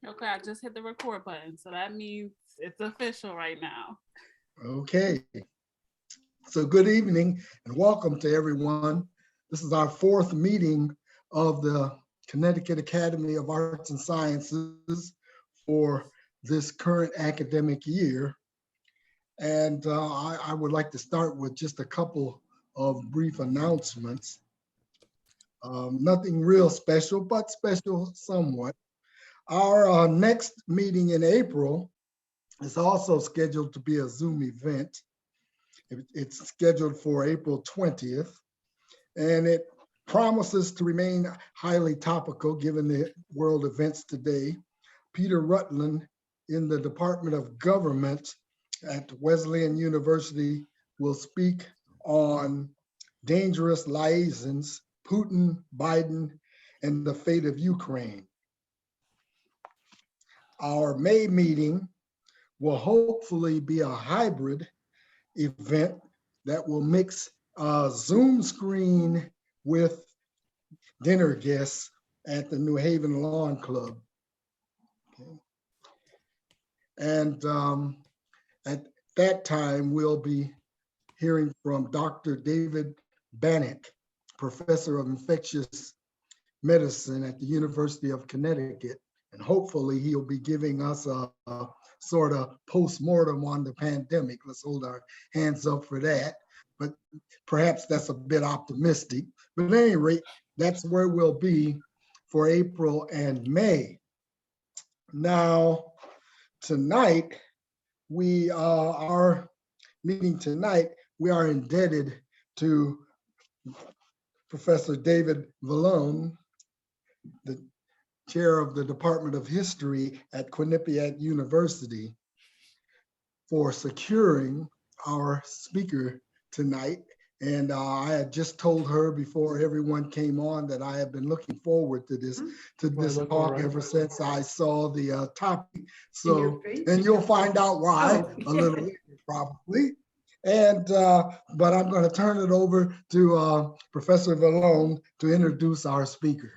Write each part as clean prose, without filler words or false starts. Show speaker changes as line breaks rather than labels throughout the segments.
Okay, I just hit the record button, so that means it's official right now.
Okay. So good evening and welcome to everyone. This is our fourth meeting of the Connecticut Academy of Arts and Sciences for this current academic year. And I would like to start with just a couple of brief announcements. Nothing real special, but special somewhat. Our next meeting in April is also scheduled to be a Zoom event. It's scheduled for April 20th, and it promises to remain highly topical given the world events today. Peter Rutland in the Department of Government at Wesleyan University will speak on dangerous liaisons, Putin, Biden, and the fate of Ukraine. Our May meeting will hopefully be a hybrid event that will mix a Zoom screen with dinner guests at the New Haven Lawn Club. Okay. And at that time, we'll be hearing from Dr. David Bannock, Professor of Infectious Medicine at the University of Connecticut. And hopefully he'll be giving us a sort of post-mortem on the pandemic. Let's hold our hands up for that. But perhaps that's a bit optimistic. But at any rate, that's where we'll be for April and May. Now, tonight, our meeting tonight, we are indebted to Professor David Vallone, the chair of the Department of History at Quinnipiac University, for securing our speaker tonight. And I had just told her before everyone came on that I have been looking forward to this talk ever since I saw the topic. So, and you'll find out why a little later probably. And but I'm going to turn it over to Professor Vallone to introduce our speaker.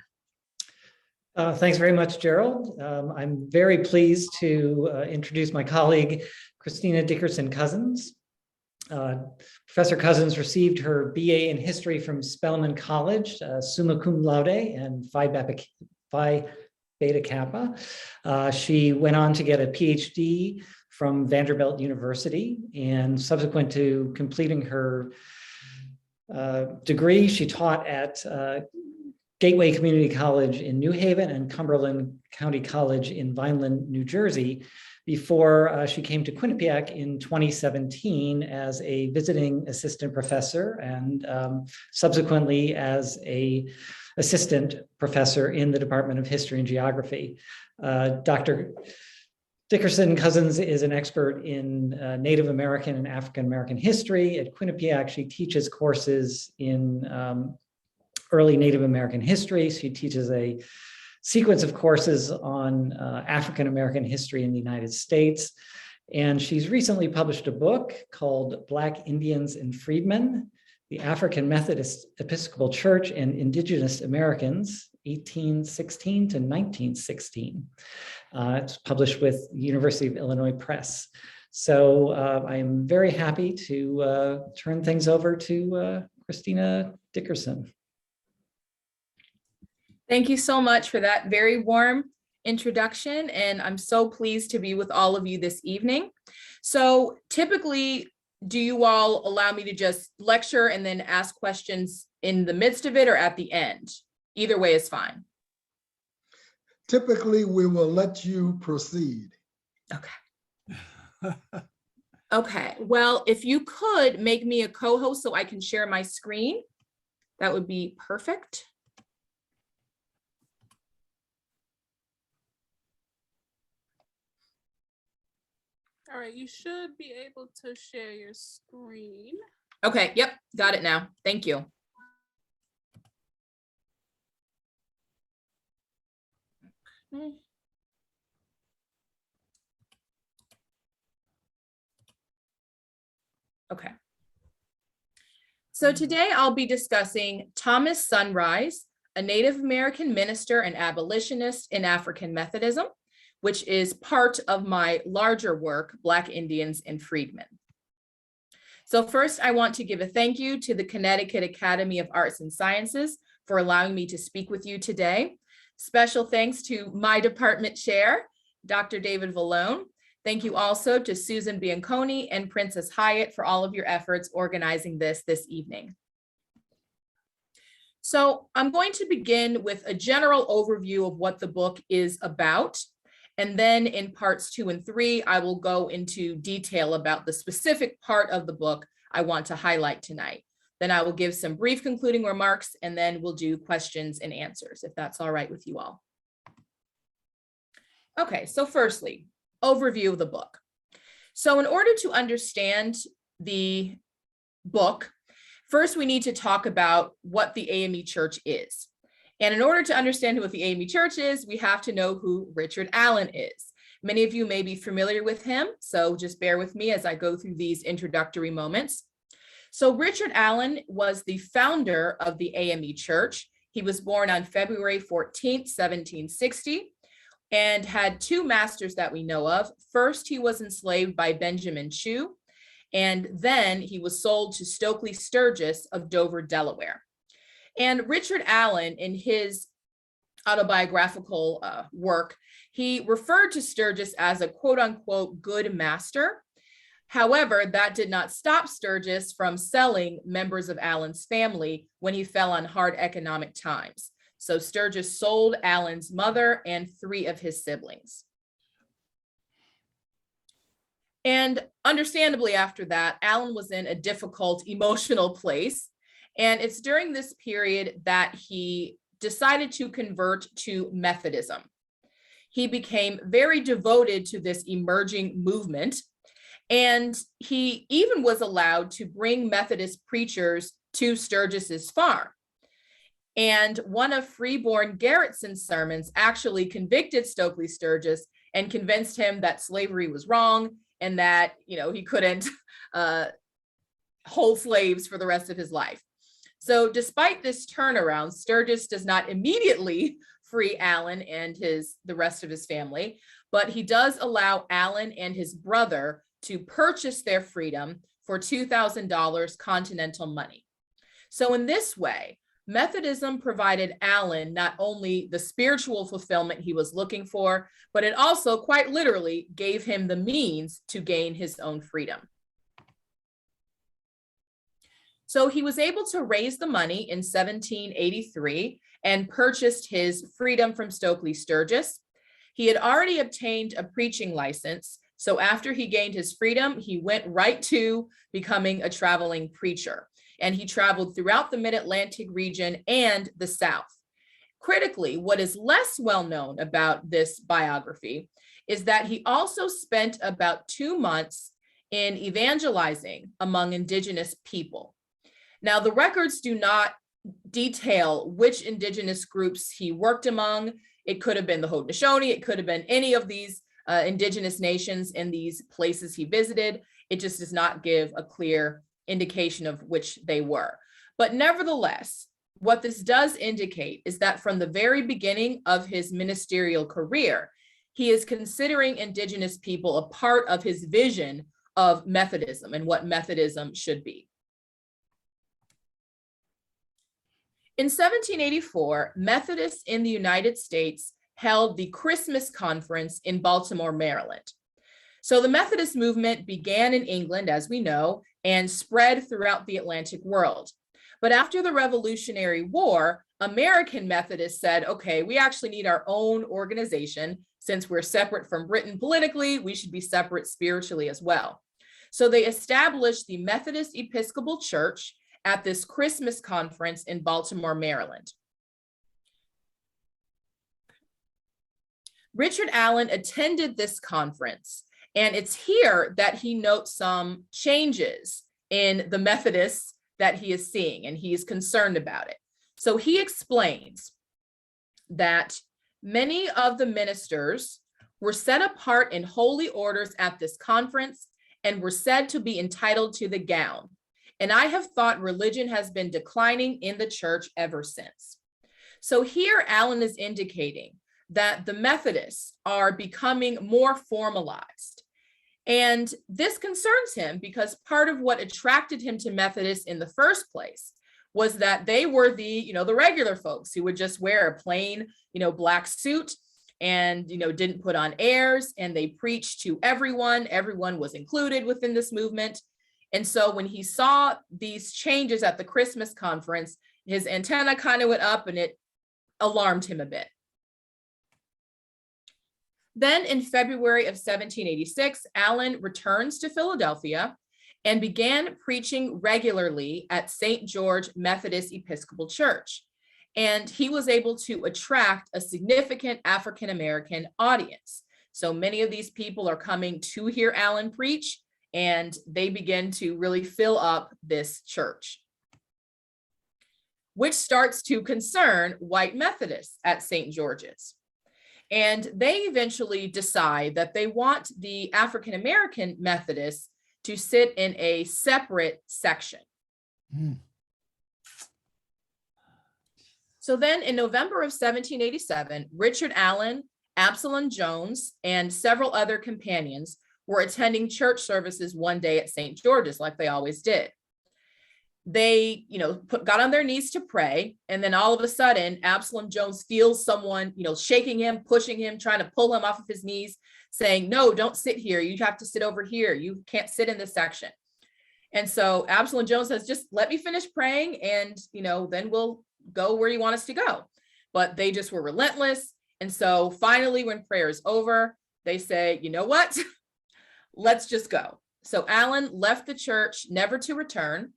Thanks very much, Gerald. I'm very pleased to introduce my colleague, Christina Dickerson-Cousin. Professor Cousins received her BA in history from Spelman College, summa cum laude, and Phi Beta Kappa. She went on to get a Ph.D. from Vanderbilt University, and subsequent to completing her degree, she taught at Gateway Community College in New Haven and Cumberland County College in Vineland, New Jersey, before she came to Quinnipiac in 2017 as a visiting assistant professor and subsequently as an assistant professor in the Department of History and Geography. Dr. Dickerson-Cousin is an expert in Native American and African American history. At Quinnipiac, she teaches courses in early Native American history. She teaches a sequence of courses on African American history in the United States. And she's recently published a book called Black Indians and Freedmen, the African Methodist Episcopal Church and Indigenous Americans, 1816 to 1916. It's published with University of Illinois Press. So I am very happy to turn things over to Christina Dickerson.
Thank you so much for that very warm introduction, and I'm so pleased to be with all of you this evening. So typically, do you all allow me to just lecture and then ask questions in the midst of it or at the end? Either way is fine.
Typically, we will let you proceed.
Okay. Okay, well, if you could make me a co-host so I can share my screen, that would be perfect.
All right, you should be able to share your screen.
Okay, yep, got it now. Thank you. Okay. Okay. So today I'll be discussing Thomas Sunrise, a Native American minister and abolitionist in African Methodism, which is part of my larger work, Black Indians and Freedmen. So first, I want to give a thank you to the Connecticut Academy of Arts and Sciences for allowing me to speak with you today. Special thanks to my department chair, Dr. David Vallone. Thank you also to Susan Bianconi and Princess Hyatt for all of your efforts organizing this evening. So I'm going to begin with a general overview of what the book is about. And then in parts 2 and 3, I will go into detail about the specific part of the book I want to highlight tonight. Then I will give some brief concluding remarks, and then we'll do questions and answers, if that's all right with you all. Okay, so firstly, overview of the book. So in order to understand the book, first we need to talk about what the AME Church is. And in order to understand what the AME Church is, we have to know who Richard Allen is. Many of you may be familiar with him, so just bear with me as I go through these introductory moments. So Richard Allen was the founder of the AME Church. He was born on February 14th, 1760, and had 2 masters that we know of. First, he was enslaved by Benjamin Chew, and then he was sold to Stokely Sturgis of Dover, Delaware. And Richard Allen, in his autobiographical work, he referred to Sturgis as a quote unquote good master. However, that did not stop Sturgis from selling members of Allen's family when he fell on hard economic times. So Sturgis sold Allen's mother and 3 of his siblings. And understandably after that, Allen was in a difficult emotional place. And it's during this period that he decided to convert to Methodism. He became very devoted to this emerging movement, and he even was allowed to bring Methodist preachers to Sturgis's farm. And one of Freeborn Garrettson's sermons actually convicted Stokely Sturgis and convinced him that slavery was wrong and that, he couldn't hold slaves for the rest of his life. So despite this turnaround, Sturgis does not immediately free Allen and the rest of his family, but he does allow Allen and his brother to purchase their freedom for $2,000 continental money. So in this way, Methodism provided Allen not only the spiritual fulfillment he was looking for, but it also quite literally gave him the means to gain his own freedom. So he was able to raise the money in 1783 and purchased his freedom from Stokely Sturgis. He had already obtained a preaching license. So after he gained his freedom, he went right to becoming a traveling preacher. And he traveled throughout the Mid-Atlantic region and the South. Critically, what is less well known about this biography is that he also spent about 2 months in evangelizing among indigenous people. Now, the records do not detail which indigenous groups he worked among. It could have been the Haudenosaunee, it could have been any of these indigenous nations in these places he visited. It just does not give a clear indication of which they were. But nevertheless, what this does indicate is that from the very beginning of his ministerial career, he is considering indigenous people a part of his vision of Methodism and what Methodism should be. In 1784, Methodists in the United States held the Christmas Conference in Baltimore, Maryland. So the Methodist movement began in England, as we know, and spread throughout the Atlantic world. But after the Revolutionary War, American Methodists said, okay, we actually need our own organization. Since we're separate from Britain politically, we should be separate spiritually as well. So they established the Methodist Episcopal Church at this Christmas conference in Baltimore, Maryland. Richard Allen attended this conference, and it's here that he notes some changes in the Methodists that he is seeing, and he is concerned about it. So he explains that many of the ministers were set apart in holy orders at this conference and were said to be entitled to the gown. And I have thought religion has been declining in the church ever since. So here Allen is indicating that the Methodists are becoming more formalized. And this concerns him because part of what attracted him to Methodists in the first place was that they were the regular folks who would just wear a plain, black suit and, didn't put on airs, and they preached to everyone. Everyone was included within this movement. And so when he saw these changes at the Christmas conference, his antenna kind of went up and it alarmed him a bit. Then in February of 1786, Allen returns to Philadelphia and began preaching regularly at St. George Methodist Episcopal Church. And he was able to attract a significant African-American audience. So many of these people are coming to hear Allen preach, and they begin to really fill up this church, which starts to concern white Methodists at St. George's. And they eventually decide that they want the African-American Methodists to sit in a separate section. So then in November of 1787, Richard Allen, Absalom Jones, and several other companions were attending church services one day at St. George's, like they always did. They, got on their knees to pray. And then all of a sudden, Absalom Jones feels someone, shaking him, pushing him, trying to pull him off of his knees, saying, no, don't sit here. You have to sit over here. You can't sit in this section. And so Absalom Jones says, just let me finish praying and, then we'll go where you want us to go. But they just were relentless. And so finally, when prayer is over, they say, you know what? Let's just go. So Allen left the church, never to return.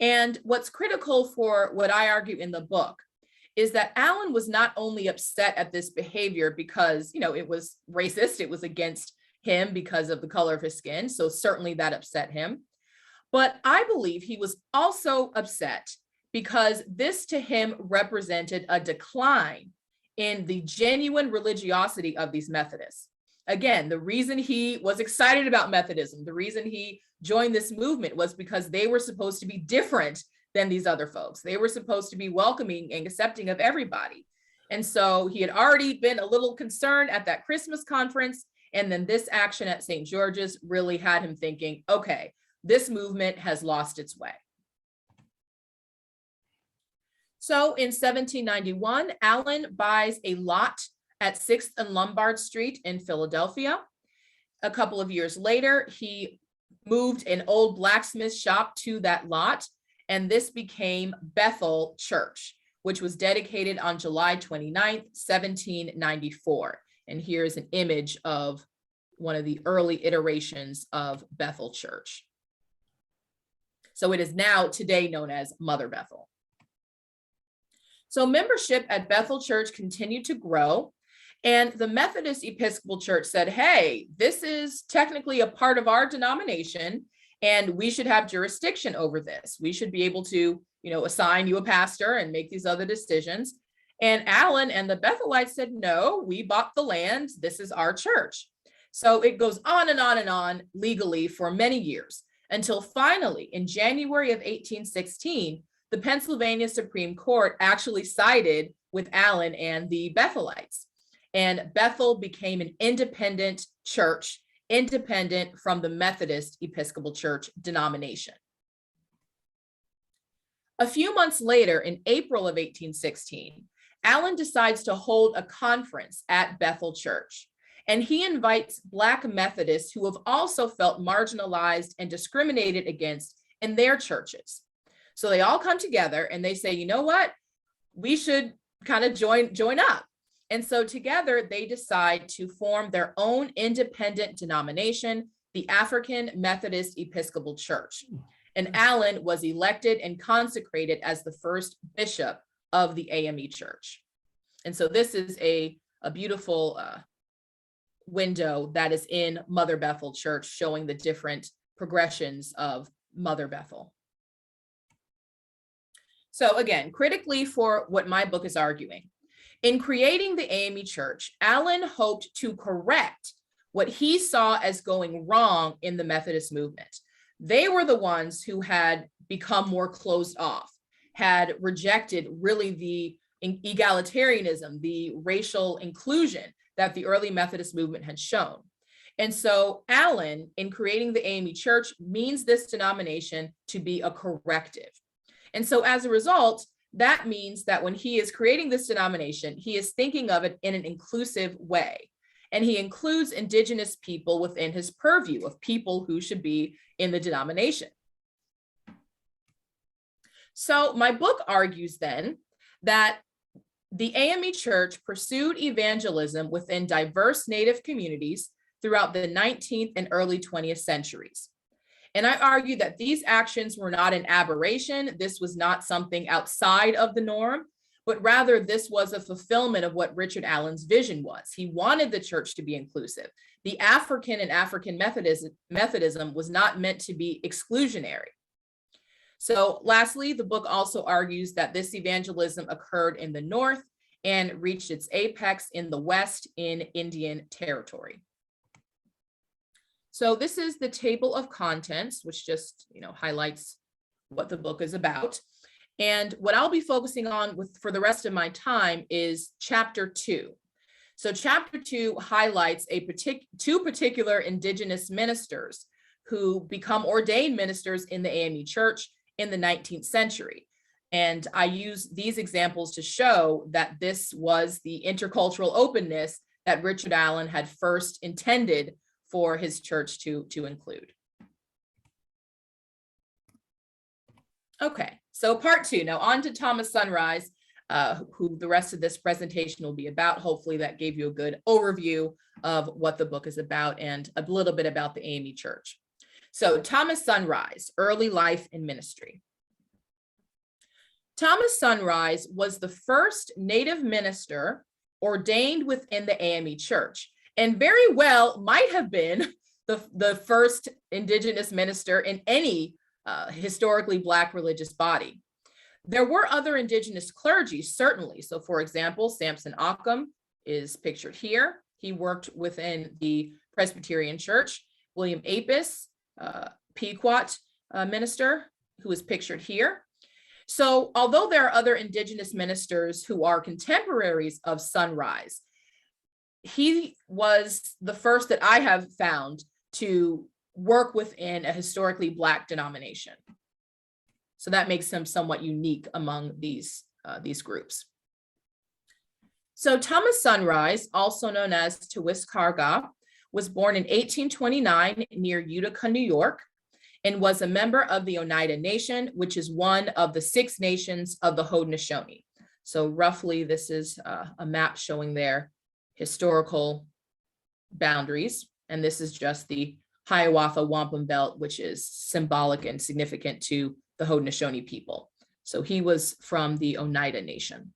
And what's critical for what I argue in the book is that Allen was not only upset at this behavior because, it was racist, it was against him because of the color of his skin. So certainly that upset him. But I believe he was also upset because this to him represented a decline in the genuine religiosity of these Methodists. Again, the reason he was excited about Methodism, the reason he joined this movement was because they were supposed to be different than these other folks. They were supposed to be welcoming and accepting of everybody. And so he had already been a little concerned at that Christmas conference. And then this action at St. George's really had him thinking, okay, this movement has lost its way. So in 1791, Allen buys a lot at 6th and Lombard Street in Philadelphia. A couple of years later, he moved an old blacksmith shop to that lot, and this became Bethel Church, which was dedicated on July 29th, 1794. And here's an image of one of the early iterations of Bethel Church. So it is now today known as Mother Bethel. So membership at Bethel Church continued to grow. And the Methodist Episcopal Church said, hey, this is technically a part of our denomination, and we should have jurisdiction over this. We should be able to, assign you a pastor and make these other decisions. And Allen and the Bethelites said, no, we bought the land. This is our church. So it goes on and on and on legally for many years until finally in January of 1816, the Pennsylvania Supreme Court actually sided with Allen and the Bethelites. And Bethel became an independent church, independent from the Methodist Episcopal Church denomination. A few months later, in April of 1816, Allen decides to hold a conference at Bethel Church. And he invites Black Methodists who have also felt marginalized and discriminated against in their churches. So they all come together and they say, you know what? We should kind of join up. And so together they decide to form their own independent denomination, the African Methodist Episcopal Church. And Allen was elected and consecrated as the first bishop of the AME Church. And so this is a beautiful window that is in Mother Bethel Church, showing the different progressions of Mother Bethel. So again, critically for what my book is arguing, in creating the AME Church, Allen hoped to correct what he saw as going wrong in the Methodist movement. They were the ones who had become more closed off, had rejected really the egalitarianism, the racial inclusion that the early Methodist movement had shown. And so Allen, in creating the AME Church, means this denomination to be a corrective. And so as a result, that means that when he is creating this denomination, he is thinking of it in an inclusive way. And he includes indigenous people within his purview of people who should be in the denomination. So my book argues then that the AME Church pursued evangelism within diverse Native communities throughout the 19th and early 20th centuries. And I argue that these actions were not an aberration. This was not something outside of the norm, but rather this was a fulfillment of what Richard Allen's vision was. He wanted the church to be inclusive. The African and African Methodism was not meant to be exclusionary. So lastly, the book also argues that this evangelism occurred in the North and reached its apex in the West in Indian territory. So this is the table of contents, which just highlights what the book is about. And what I'll be focusing on for the rest of my time is chapter 2. So chapter 2 highlights two particular indigenous ministers who become ordained ministers in the AME Church in the 19th century. And I use these examples to show that this was the intercultural openness that Richard Allen had first intended for his church to include. Okay, so part 2. Now on to Thomas Sunrise, who the rest of this presentation will be about. Hopefully that gave you a good overview of what the book is about and a little bit about the AME Church. So Thomas Sunrise, early life and ministry. Thomas Sunrise was the first Native minister ordained within the AME Church, and very well might have been the first indigenous minister in any historically Black religious body. There were other indigenous clergy, certainly. So for example, Samson Occam is pictured here. He worked within the Presbyterian Church. William Apis, Pequot minister, who is pictured here. So although there are other indigenous ministers who are contemporaries of Sunrise, he was the first that I have found to work within a historically Black denomination. So that makes him somewhat unique among these groups. So Thomas Sunrise, also known as Tewiscarga, was born in 1829 near Utica, New York, and was a member of the Oneida Nation, which is one of the 6 nations of the Haudenosaunee. So roughly, this is a map showing their historical boundaries. And this is just the Hiawatha Wampum Belt, which is symbolic and significant to the Haudenosaunee people. So he was from the Oneida Nation.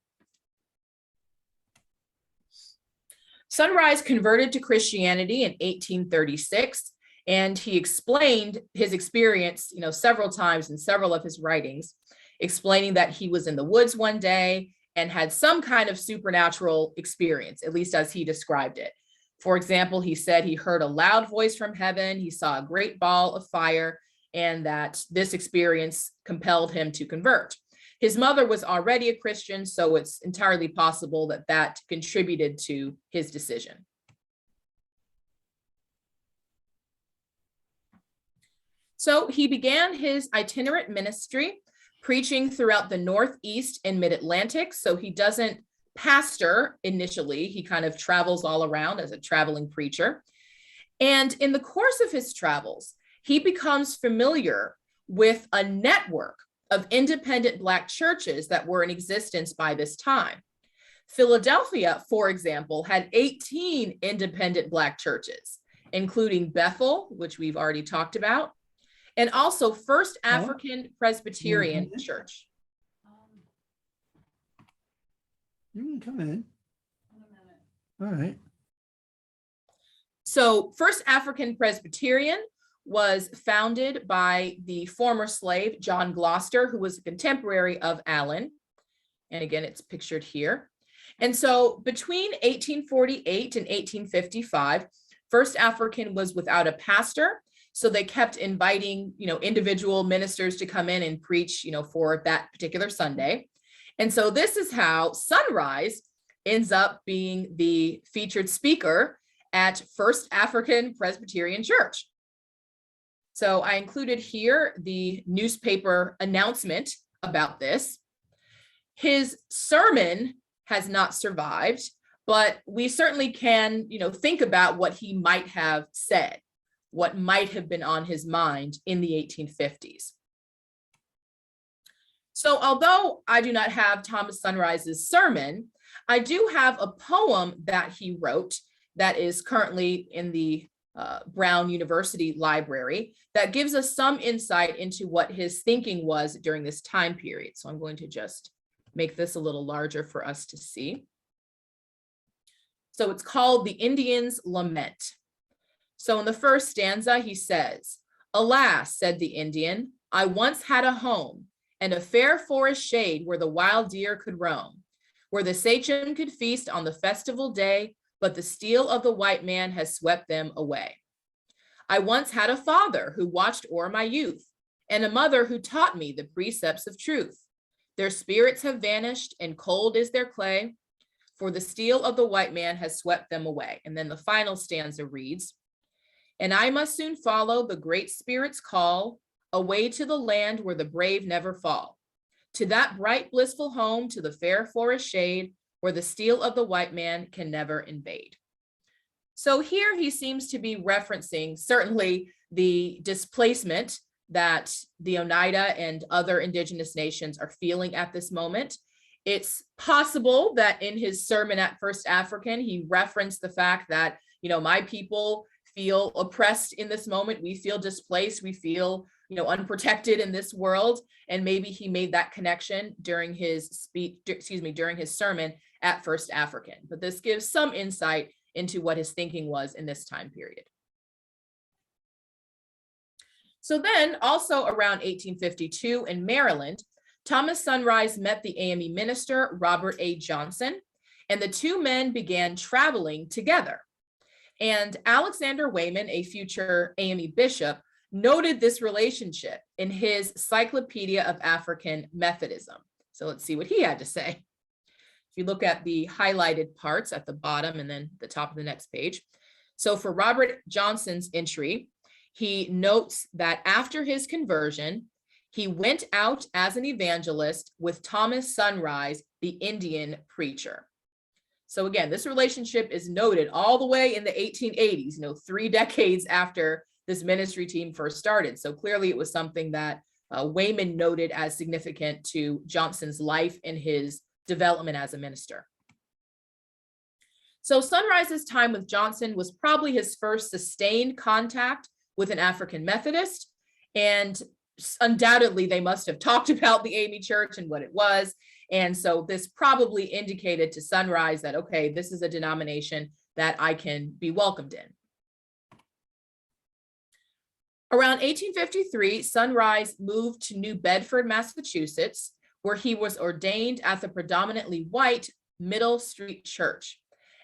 Sunrise converted to Christianity in 1836, and he explained his experience, several times in several of his writings, explaining that he was in the woods one day and had some kind of supernatural experience, at least as he described it. For example, he said he heard a loud voice from heaven, he saw a great ball of fire, and that this experience compelled him to convert. His mother was already a Christian, so it's entirely possible that that contributed to his decision. So he began his itinerant ministry, preaching throughout the Northeast and Mid-Atlantic. So he doesn't pastor initially, he kind of travels all around as a traveling preacher. And in the course of his travels, he becomes familiar with a network of independent Black churches that were in existence by this time. Philadelphia, for example, had 18 independent Black churches, including Bethel, which we've already talked about, and also First African Presbyterian Church.
You can come in. All right.
So First African Presbyterian was founded by the former slave, John Gloucester, who was a contemporary of Allen. And again, it's pictured here. And so between 1848 and 1855, First African was without a pastor. So they kept inviting, individual ministers to come in and preach, for that particular Sunday. And so this is how Sunrise ends up being the featured speaker at First African Presbyterian Church. So I included here the newspaper announcement about this. His sermon has not survived, but we certainly can, think about what he might have said, what might have been on his mind in the 1850s. So although I do not have Thomas Sunrise's sermon, I do have a poem that he wrote that is currently in the Brown University Library that gives us some insight into what his thinking was during this time period. So I'm going to just make this a little larger for us to see. So it's called The Indians' Lament. So in the first stanza, he says, "Alas," said the Indian, "I once had a home and a fair forest shade where the wild deer could roam, where the sachem could feast on the festival day, but the steel of the white man has swept them away. I once had a father who watched o'er my youth, and a mother who taught me the precepts of truth. Their spirits have vanished, and cold is their clay, for the steel of the white man has swept them away." And then the final stanza reads, "And I must soon follow the great spirit's call, away to the land where the brave never fall, to that bright blissful home, to the fair forest shade, where the steel of the white man can never invade." So here he seems to be referencing certainly the displacement that the Oneida and other indigenous nations are feeling at this moment. It's possible that in his sermon at First African, he referenced the fact that, my people feel oppressed in this moment. We feel displaced. We feel, unprotected in this world. And maybe he made that connection during his during his sermon at First African. But this gives some insight into what his thinking was in this time period. So then also around 1852 in Maryland, Thomas Sunrise met the AME minister, Robert A. Johnson, and the two men began traveling together. And Alexander Wayman, a future AME bishop, noted this relationship in his Cyclopedia of African Methodism. So let's see what he had to say. If you look at the highlighted parts at the bottom and then the top of the next page. So for Robert Johnson's entry, he notes that after his conversion, he went out as an evangelist with Thomas Sunrise, the Indian preacher. So again, this relationship is noted all the way in the 1880s, 3 decades after this ministry team first started. So clearly it was something that Wayman noted as significant to Johnson's life and his development as a minister. So Sunrise's time with Johnson was probably his first sustained contact with an African Methodist, and undoubtedly they must have talked about the AME Church and what it was. And so this probably indicated to Sunrise that, okay, this is a denomination that I can be welcomed in. Around 1853, Sunrise moved to New Bedford, Massachusetts, where he was ordained at the predominantly white Middle Street Church.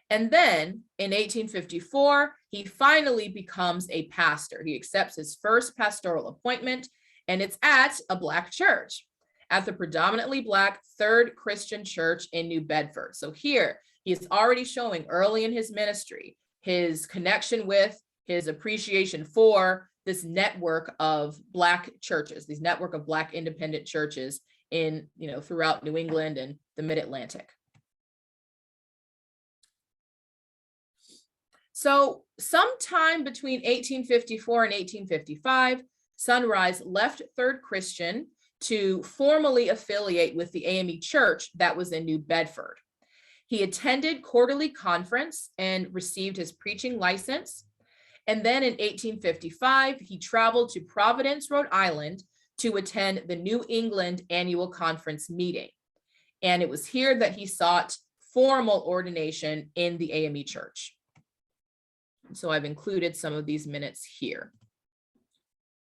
And then in 1854, he finally becomes a pastor. He accepts his first pastoral appointment, and it's at a Black church, at the predominantly Black Third Christian Church in New Bedford. So here he is already showing early in his ministry his connection with, his appreciation for this network of Black churches, these network of Black independent churches in, throughout New England and the Mid-Atlantic. So sometime between 1854 and 1855, Sunrise left Third Christian to formally affiliate with the AME Church that was in New Bedford. He attended quarterly conference and received his preaching license. And then in 1855, he traveled to Providence, Rhode Island to attend the New England Annual Conference meeting. And it was here that he sought formal ordination in the AME Church. So I've included some of these minutes here.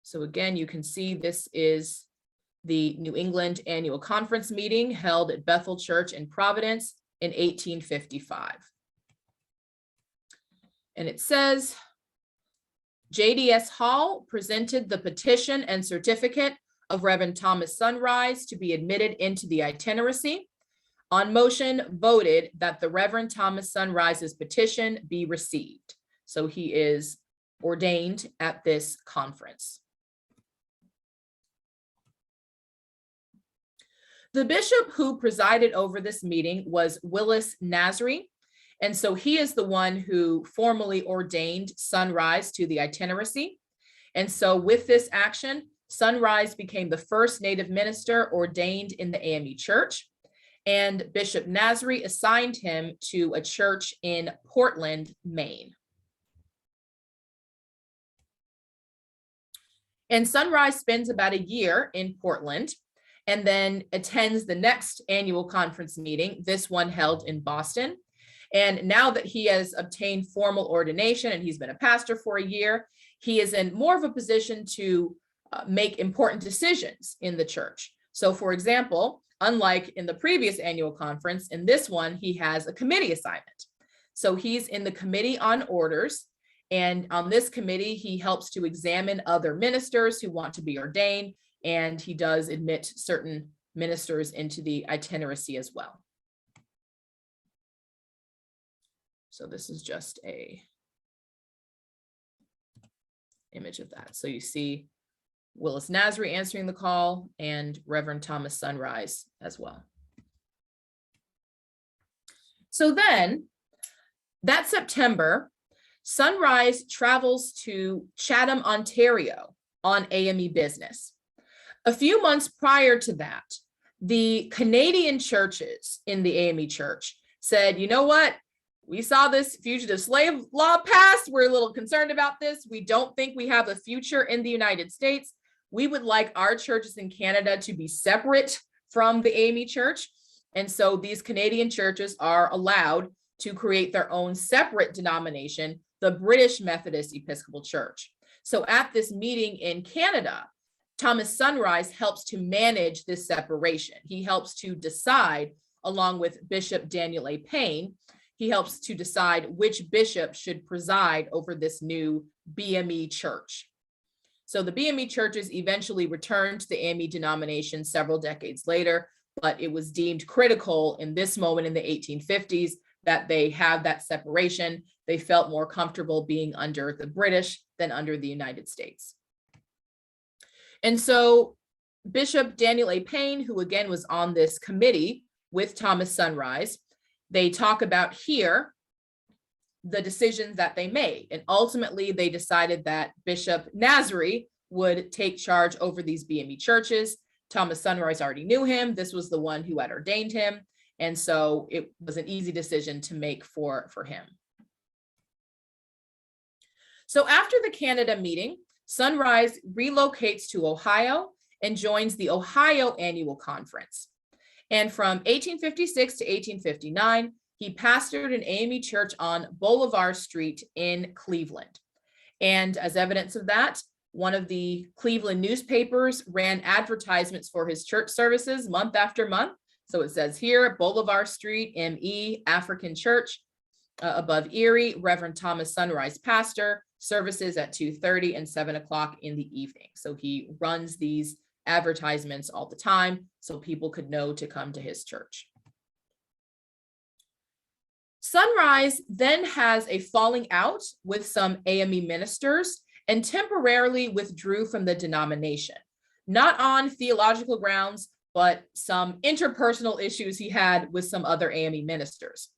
So again, you can see this is the New England Annual Conference meeting held at Bethel Church in Providence in 1855. And it says, JDS Hall presented the petition and certificate of Reverend Thomas Sunrise to be admitted into the itinerancy on motion voted that the Reverend Thomas Sunrise's petition be received. So he is ordained at this conference. The bishop who presided over this meeting was Willis Nasri. And so he is the one who formally ordained Sunrise to the itinerancy. And so with this action, Sunrise became the first Native minister ordained in the AME Church. And Bishop Nasri assigned him to a church in Portland, Maine. And Sunrise spends about a year in Portland and then attends the next annual conference meeting, this one held in Boston. And now that he has obtained formal ordination and he's been a pastor for a year, he is in more of a position to make important decisions in the church. So for example, unlike in the previous annual conference, in this one, he has a committee assignment. So he's in the Committee on Orders. And on this committee, he helps to examine other ministers who want to be ordained. And he does admit certain ministers into the itinerancy as well. So this is just a image of that. So you see Willis Nasri answering the call and Reverend Thomas Sunrise as well. So then that September, Sunrise travels to Chatham, Ontario on AME business. A few months prior to that, the Canadian churches in the AME Church said, you know what? We saw this fugitive slave law passed. We're a little concerned about this. We don't think we have a future in the United States. We would like our churches in Canada to be separate from the AME Church. And so these Canadian churches are allowed to create their own separate denomination, the British Methodist Episcopal Church. So at this meeting in Canada, Thomas Sunrise helps to manage this separation. He helps to decide, along with Bishop Daniel A. Payne, he helps to decide which bishop should preside over this new BME church. So the BME churches eventually returned to the AME denomination several decades later, but it was deemed critical in this moment in the 1850s that they have that separation. They felt more comfortable being under the British than under the United States. And so Bishop Daniel A. Payne, who again was on this committee with Thomas Sunrise, they talk about here the decisions that they made. And ultimately they decided that Bishop Nasri would take charge over these BME churches. Thomas Sunrise already knew him. This was the one who had ordained him. And so it was an easy decision to make for him. So after the Canada meeting, Sunrise relocates to Ohio and joins the Ohio Annual Conference. And from 1856 to 1859, he pastored an AME church on Boulevard Street in Cleveland. And as evidence of that, one of the Cleveland newspapers ran advertisements for his church services month after month. So it says here, Boulevard Street, ME, African Church, above Erie, Reverend Thomas Sunrise pastor, services at 2:30 and 7 o'clock in the evening. So he runs these advertisements all the time so people could know to come to his church. Sunrise then has a falling out with some AME ministers and temporarily withdrew from the denomination, not on theological grounds, but some interpersonal issues he had with some other AME ministers.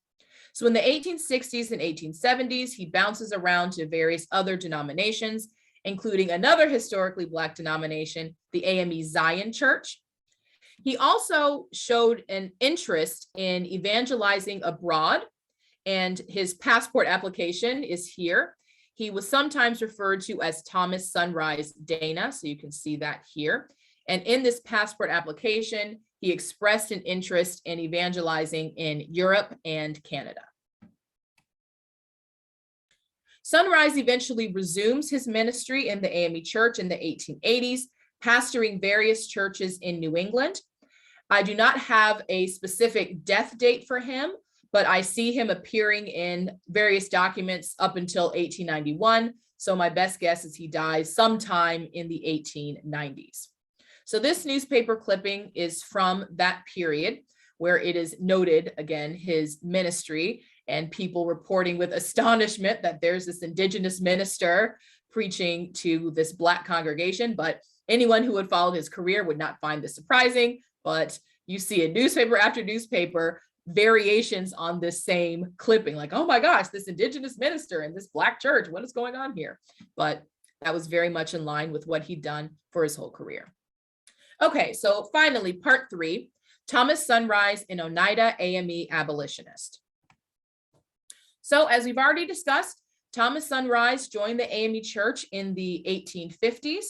So in the 1860s and 1870s, he bounces around to various other denominations, including another historically Black denomination, the AME Zion Church. He also showed an interest in evangelizing abroad, and his passport application is here. He was sometimes referred to as Thomas Sunrise Dana, so you can see that here. And in this passport application, he expressed an interest in evangelizing in Europe and Canada. Sunrise eventually resumes his ministry in the AME Church in the 1880s, pastoring various churches in New England. I do not have a specific death date for him, but I see him appearing in various documents up until 1891. So my best guess is he dies sometime in the 1890s. So this newspaper clipping is from that period where it is noted, again, his ministry and people reporting with astonishment that there's this indigenous minister preaching to this Black congregation. But anyone who had followed his career would not find this surprising. But you see in newspaper after newspaper variations on this same clipping, like, oh my gosh, this indigenous minister in this Black church, what is going on here? But that was very much in line with what he'd done for his whole career. Okay, so finally, part 3, Thomas Sunrise in Oneida AME Abolitionist. So as we've already discussed, Thomas Sunrise joined the AME Church in the 1850s.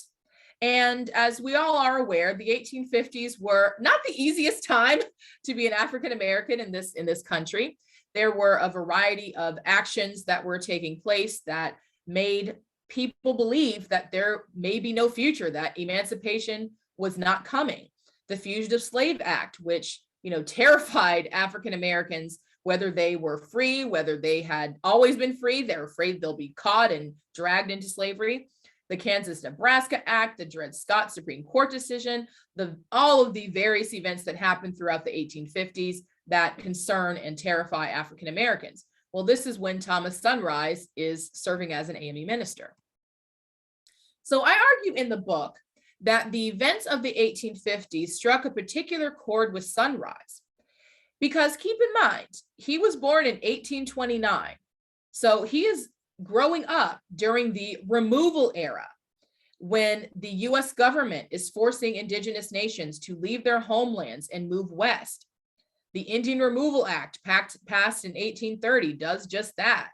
And as we all are aware, the 1850s were not the easiest time to be an African American in this country. There were a variety of actions that were taking place that made people believe that there may be no future, that emancipation was not coming. The Fugitive Slave Act, which, terrified African Americans, whether they were free, whether they had always been free, they're afraid they'll be caught and dragged into slavery. The Kansas-Nebraska Act, the Dred Scott Supreme Court decision, all of the various events that happened throughout the 1850s that concern and terrify African Americans. Well, this is when Thomas Sunrise is serving as an AME minister. So I argue in the book that the events of the 1850s struck a particular chord with Sunrise, because keep in mind, he was born in 1829. So he is growing up during the removal era, when the US government is forcing indigenous nations to leave their homelands and move west. The Indian Removal Act, passed in 1830, does just that.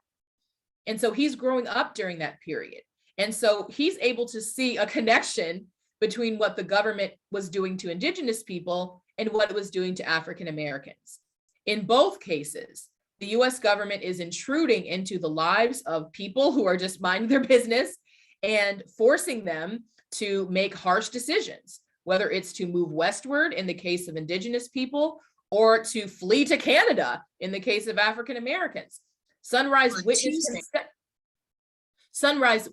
And so he's growing up during that period. And so he's able to see a connection between what the government was doing to indigenous people and what it was doing to African Americans. In both cases, the US government is intruding into the lives of people who are just minding their business and forcing them to make harsh decisions, whether it's to move westward in the case of indigenous people or to flee to Canada in the case of African Americans. Sunrise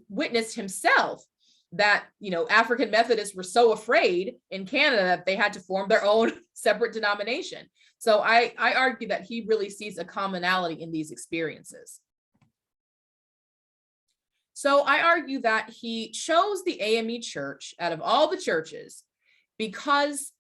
witnessed himself that, African Methodists were so afraid in Canada that they had to form their own separate denomination. So I argue that he really sees a commonality in these experiences. So I argue that he chose the AME Church out of all the churches because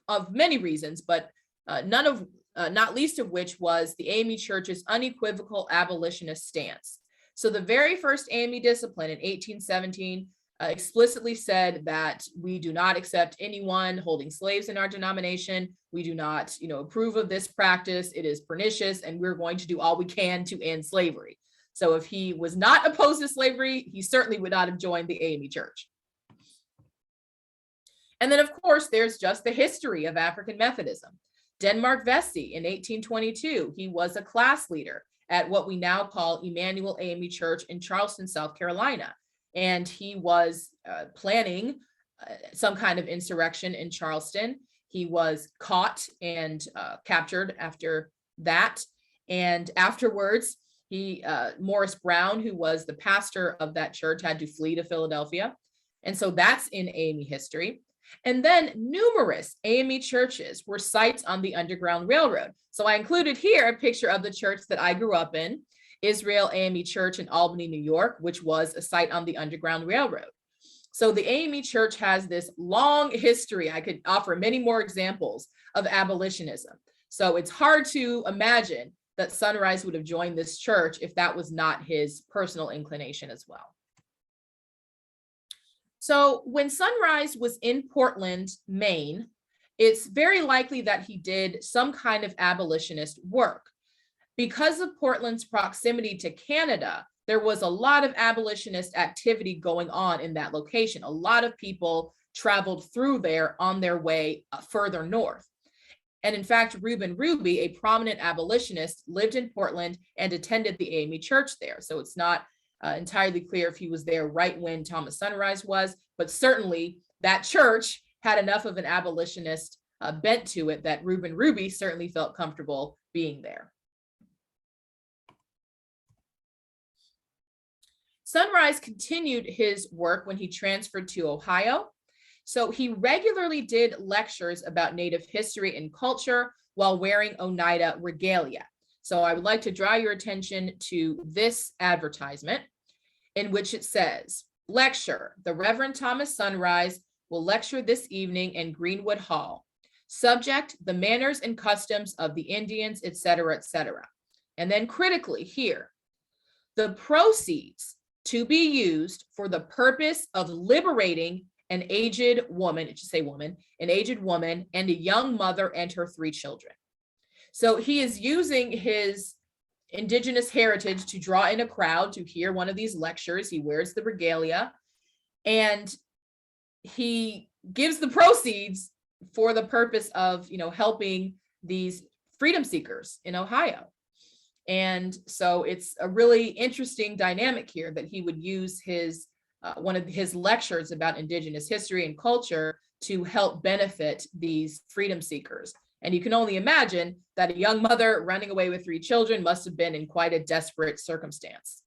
of many reasons, but not least of which was the AME Church's unequivocal abolitionist stance. So the very first AME discipline in 1817 explicitly said that we do not accept anyone holding slaves in our denomination. We do not, approve of this practice. It is pernicious, and we're going to do all we can to end slavery. So if he was not opposed to slavery, he certainly would not have joined the AME Church. And then, of course, there's just the history of African Methodism. Denmark Vesey in 1822, he was a class leader at what we now call Emmanuel AME Church in Charleston, South Carolina. And he was planning some kind of insurrection in Charleston. He was caught and captured after that. And afterwards, Morris Brown, who was the pastor of that church, had to flee to Philadelphia. And so that's in AME history. And then numerous AME churches were sites on the Underground Railroad. So I included here a picture of the church that I grew up in, Israel AME Church in Albany, New York, which was a site on the Underground Railroad. So the AME Church has this long history. I could offer many more examples of abolitionism. So it's hard to imagine that Sunrise would have joined this church if that was not his personal inclination as well. So when Sunrise was in Portland, Maine, it's very likely that he did some kind of abolitionist work. Because of Portland's proximity to Canada, there was a lot of abolitionist activity going on in that location. A lot of people traveled through there on their way further north. And in fact, Reuben Ruby, a prominent abolitionist, lived in Portland and attended the AME Church there. So it's not entirely clear if he was there right when Thomas Sunrise was, but certainly that church had enough of an abolitionist bent to it that Reuben Ruby certainly felt comfortable being there. Sunrise continued his work when he transferred to Ohio. So he regularly did lectures about Native history and culture, while wearing Oneida regalia. So I would like to draw your attention to this advertisement in which it says, lecture, the Reverend Thomas Sunrise will lecture this evening in Greenwood Hall. Subject, the manners and customs of the Indians, etc., etc. And then critically here, the proceeds to be used for the purpose of liberating an aged woman, it should say woman, an aged woman and a young mother and her 3 children. So he is using his indigenous heritage to draw in a crowd to hear one of these lectures. He wears the regalia and he gives the proceeds for the purpose of, helping these freedom seekers in Ohio. And so it's a really interesting dynamic here that he would use his one of his lectures about indigenous history and culture to help benefit these freedom seekers. And you can only imagine that a young mother running away with 3 children must have been in quite a desperate circumstance.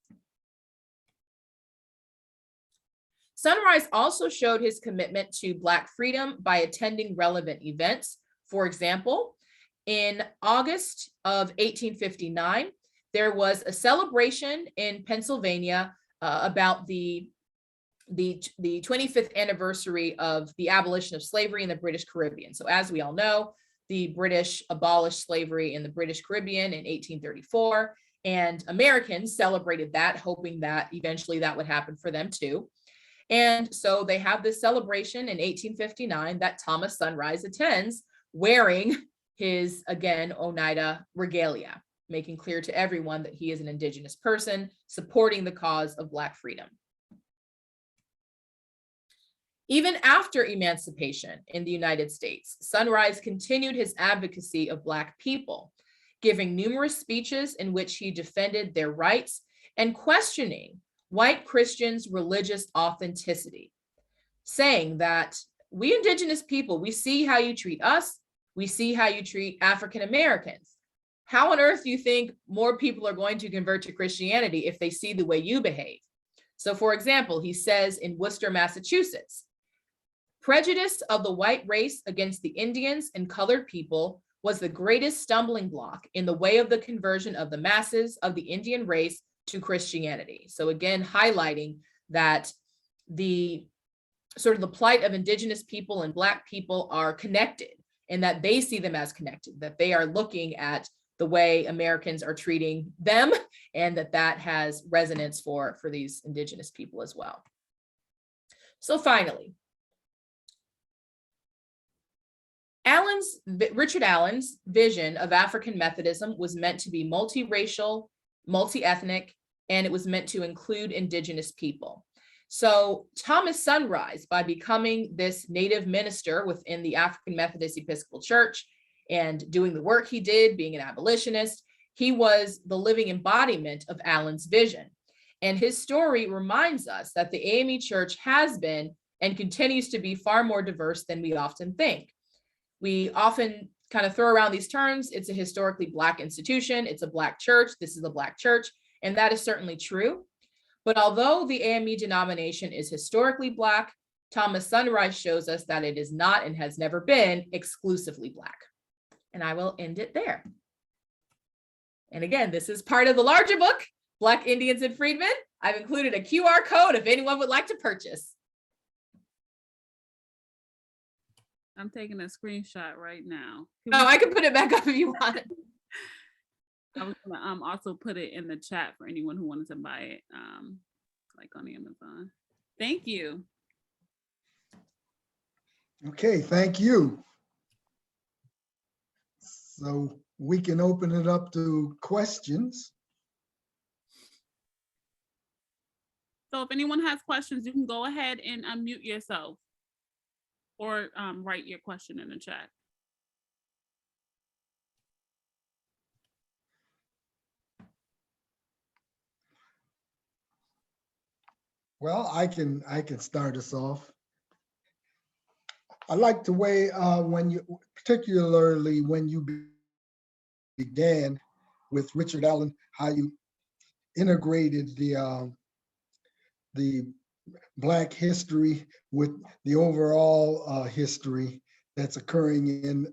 Sunrise also showed his commitment to Black freedom by attending relevant events. For example, in August of 1859, there was a celebration in Pennsylvania about the 25th anniversary of the abolition of slavery in the British Caribbean. So as we all know, the British abolished slavery in the British Caribbean in 1834, and Americans celebrated that, hoping that eventually that would happen for them too. And so they have this celebration in 1859 that Thomas Sunrise attends, wearing his, again, Oneida regalia, making clear to everyone that he is an indigenous person supporting the cause of Black freedom. Even after emancipation in the United States, Sunrise continued his advocacy of Black people, giving numerous speeches in which he defended their rights and questioning white Christians' religious authenticity, saying that we indigenous people, we see how you treat us, we see how you treat African Americans. How on earth do you think more people are going to convert to Christianity if they see the way you behave? So for example, he says in Worcester, Massachusetts, prejudice of the white race against the Indians and colored people was the greatest stumbling block in the way of the conversion of the masses of the Indian race to Christianity. So again, highlighting that the sort of the plight of indigenous people and Black people are connected, and that they see them as connected, that they are looking at the way Americans are treating them, and that has resonance for these indigenous people as well. So finally, Richard Allen's vision of African Methodism was meant to be multiracial, multi-ethnic, and it was meant to include indigenous people. So Thomas Sunrise, by becoming this native minister within the African Methodist Episcopal Church and doing the work he did, being an abolitionist, he was the living embodiment of Allen's vision. And his story reminds us that the AME Church has been and continues to be far more diverse than we often think. We often kind of throw around these terms. It's a historically Black institution. It's a Black church. This is a Black church. And that is certainly true. But although the AME denomination is historically Black, Thomas Sunrise shows us that it is not and has never been exclusively Black. And I will end it there. And again, this is part of the larger book, Black Indians and Freedmen. I've included a QR code if anyone would like to purchase.
I'm taking a screenshot right now.
Oh, I can put it back up if you want.
I was gonna also put it in the chat for anyone who wanted to buy it, like on Amazon. Thank you.
Okay, thank you. So we can open it up to questions.
So if anyone has questions, you can go ahead and unmute yourself or write your question in the chat.
Well, I can start us off. I like the way particularly when you began with Richard Allen, how you integrated the Black history with the overall history that's occurring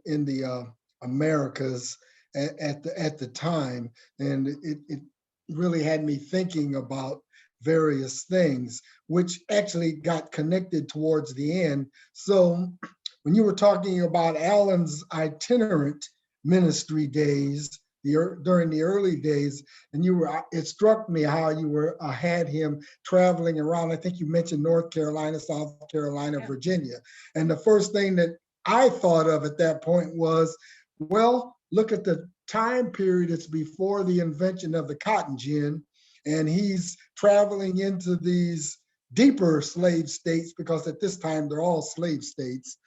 in the Americas at the time. And it really had me thinking about various things, which actually got connected towards the end. So when you were talking about Alan's itinerant ministry days, during the early days, and it struck me how you had him traveling around. I think you mentioned North Carolina, South Carolina, yeah, Virginia. And the first thing that I thought of at that point was, well, look at the time period. It's before the invention of the cotton gin, and he's traveling into these deeper slave states, because at this time they're all slave states.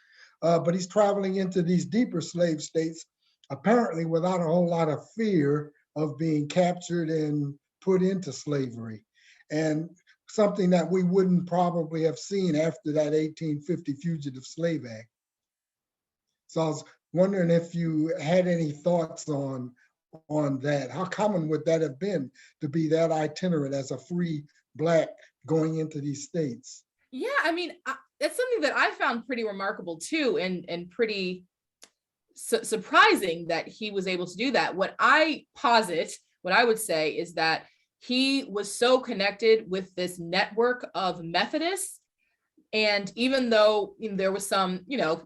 But he's traveling into these deeper slave states, apparently without a whole lot of fear of being captured and put into slavery. And something that we wouldn't probably have seen after that 1850 Fugitive Slave Act. So I was wondering if you had any thoughts on that. How common would that have been to be that itinerant as a free Black going into these states?
Yeah, I mean, that's something that I found pretty remarkable too, and pretty surprising that he was able to do that. What I would say is that he was so connected with this network of Methodists. And even though there was some,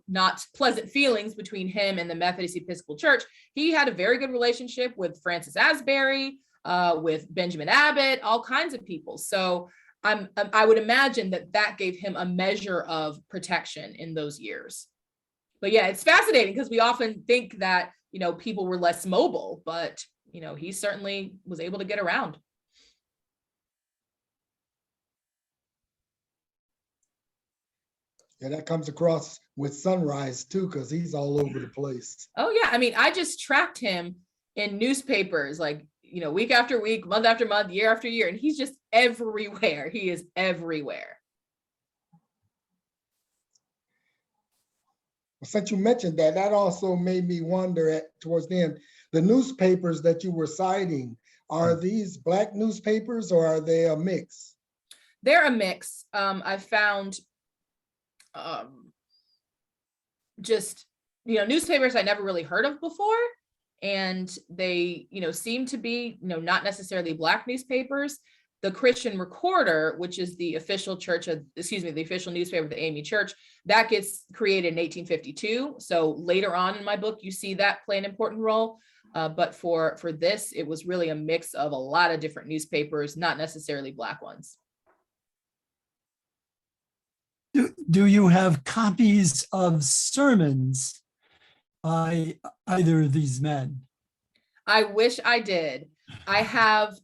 not pleasant feelings between him and the Methodist Episcopal Church, he had a very good relationship with Francis Asbury, with Benjamin Abbott, all kinds of people. So I would imagine that gave him a measure of protection in those years. But yeah, it's fascinating because we often think that, people were less mobile, but, he certainly was able to get around.
Yeah, that comes across with Sunrise too, because he's all over the place.
Oh yeah, I mean, I just tracked him in newspapers, like, week after week, month after month, year after year, and he's just everywhere. He is everywhere.
Since you mentioned that, that also made me wonder towards the end, the newspapers that you were citing, are these Black newspapers or are they a mix?
They're a mix. I found just, newspapers I never really heard of before. And they, seem to be, not necessarily Black newspapers. The Christian Recorder, which is the official the official newspaper of the AME Church, that gets created in 1852. So later on in my book, you see that play an important role. But for this, it was really a mix of a lot of different newspapers, not necessarily Black ones.
Do you have copies of sermons by either of these men?
I wish I did. I have,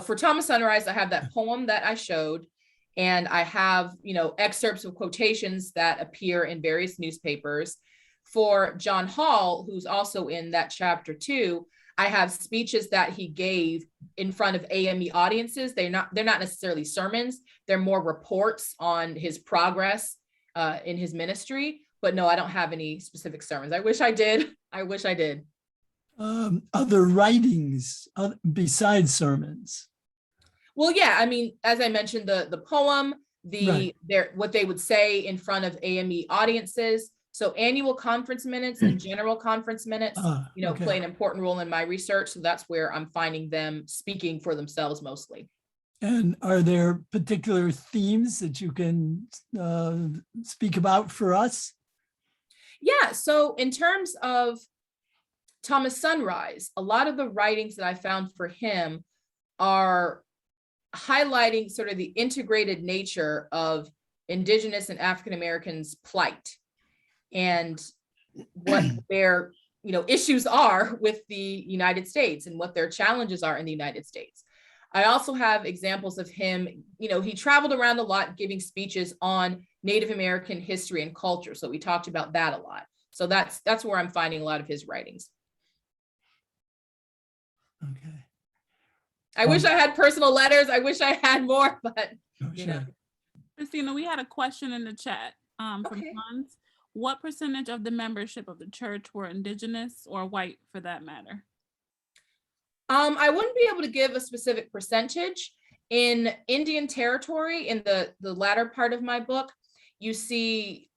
for Thomas Sunrise, I have that poem that I showed, and I have, excerpts of quotations that appear in various newspapers. For John Hall, who's also in that chapter 2, I have speeches that he gave in front of AME audiences. They're not necessarily sermons. They're more reports on his progress in his ministry. But no, I don't have any specific sermons. I wish I did.
Other writings besides sermons?
Well, yeah, I mean, as I mentioned, the poem, what they would say in front of AME audiences. So annual conference minutes and general conference minutes, play an important role in my research. So that's where I'm finding them speaking for themselves mostly.
And are there particular themes that you can speak about for us?
Yeah, so in terms of Thomas Sunrise, a lot of the writings that I found for him are highlighting sort of the integrated nature of Indigenous and African Americans' plight and what their issues are with the United States and what their challenges are in the United States. I also have examples of him, he traveled around a lot giving speeches on Native American history and culture. So we talked about that a lot. So that's where I'm finding a lot of his writings.
Okay.
I wish I had personal letters. I wish I had more, but
Christina, we had a question in the chat from Hans. What percentage of the membership of the church were Indigenous or white, for that matter?
I wouldn't be able to give a specific percentage. In Indian territory, in the latter part of my book, you see,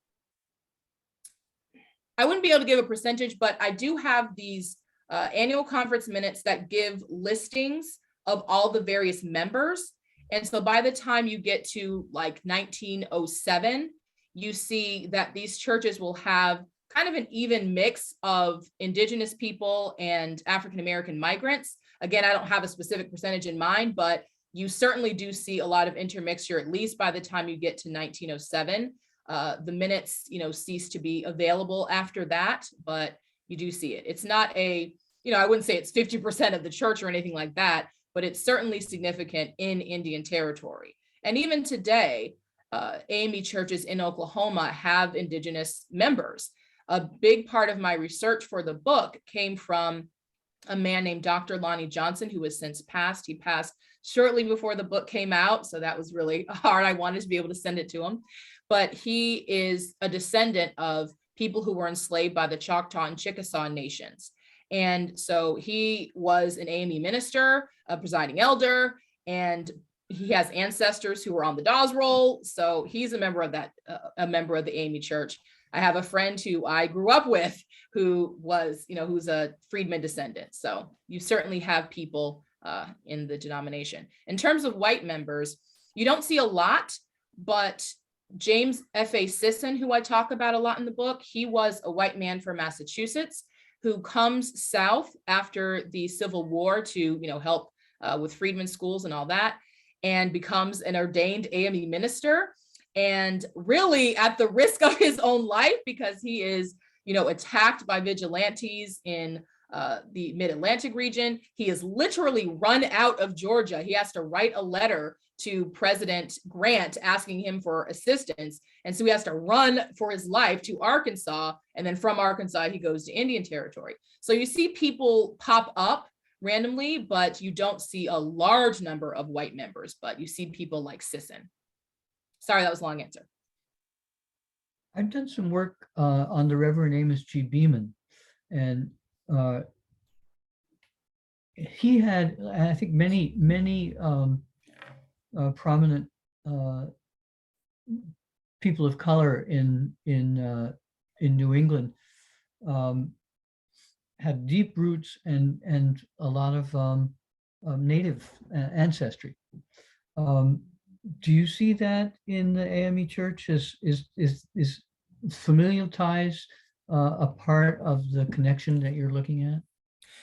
I wouldn't be able to give a percentage, but I do have these annual conference minutes that give listings of all the various members. And so by the time you get to like 1907, you see that these churches will have kind of an even mix of indigenous people and African-American migrants. Again, I don't have a specific percentage in mind, but you certainly do see a lot of intermixture, at least by the time you get to 1907. The minutes, cease to be available after that, but you do see it. It's not a, I wouldn't say it's 50% of the church or anything like that, but it's certainly significant in Indian territory. And even today, AME churches in Oklahoma have indigenous members. A big part of my research for the book came from a man named Dr. Lonnie Johnson, who has since passed. He passed shortly before the book came out, so that was really hard. I wanted to be able to send it to him. But he is a descendant of people who were enslaved by the Choctaw and Chickasaw nations. And so he was an AME minister, a presiding elder, and he has ancestors who were on the Dawes roll. So he's a member of that, a member of the AME Church. I have a friend who I grew up with who was, who's a freedman descendant. So you certainly have people in the denomination. In terms of white members, you don't see a lot, but James F.A. Sisson, who I talk about a lot in the book, he was a white man from Massachusetts who comes south after the Civil War to, help with freedmen schools and all that, and becomes an ordained AME minister. And really at the risk of his own life, because he is, attacked by vigilantes in the mid-Atlantic region. He is literally run out of Georgia. He has to write a letter to President Grant asking him for assistance. And so he has to run for his life to Arkansas. And then from Arkansas, he goes to Indian territory. So you see people pop up randomly, but you don't see a large number of white members, but you see people like Sisson. Sorry, that was a long answer.
I've done some work on the Reverend Amos G. Beeman, and he had, I think, many prominent people of color in New England had deep roots and a lot of native ancestry. Do you see that in the AME Church? Is familial ties a part of the connection that you're looking at?